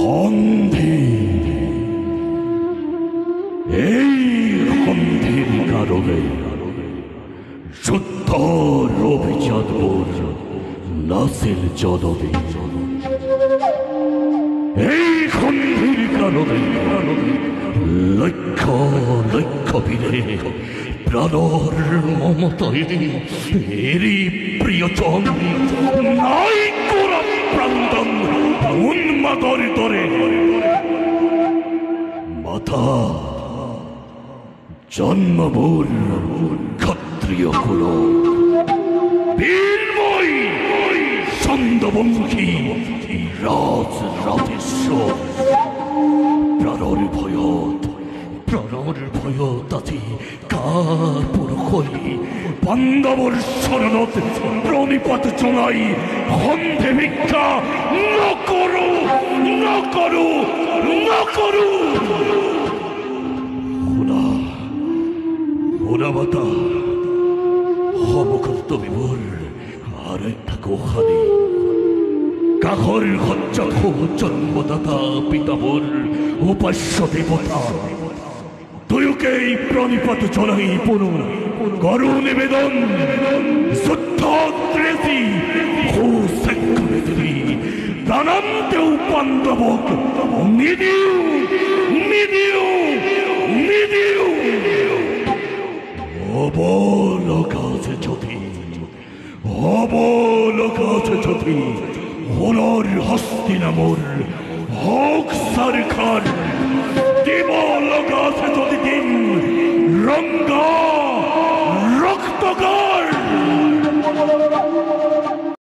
হন্ধির এই হন্ধির কারণে যুদ্ধর অভিযান নাসের জনবে এই হন্ধির কারণে লক্ষ লক্ষ বীরে প্রাণর মমতায় এরই প্রিয়জন নাই কোরা প্রান্তন উন্মাদর দরে মাথা জন্মভূর ক্ষত্রিয় কুল বীরময় ছন্দবঙ্গী রাজ রাজেশ্বর প্রাণর ভয়ত আজি কাপুর হই পাণ্ডবর শরণত প্রণিপাত জনাই হন্ধে ভিক্ষা নকরো নকরো নকরো ওনামাতা হবকর্তব্য আর একটা গোখানে কাহর হচ্ছাত জন্মদাতা পিতামর উপাস্য দেবতা দুয়োকেই প্রণিপাত জনাই পুনঃ করু নিবেদন যুদ্ধদ্রেসী ভূসেক্ষী প্রাণান্তেও পাণ্ডবক নিদিও নিদিও নিদিও অবলকাছে যদি হনর হস্তিনামর হক সরকার দেবলকাছে যদি দিন রঙ্গা রক্তগার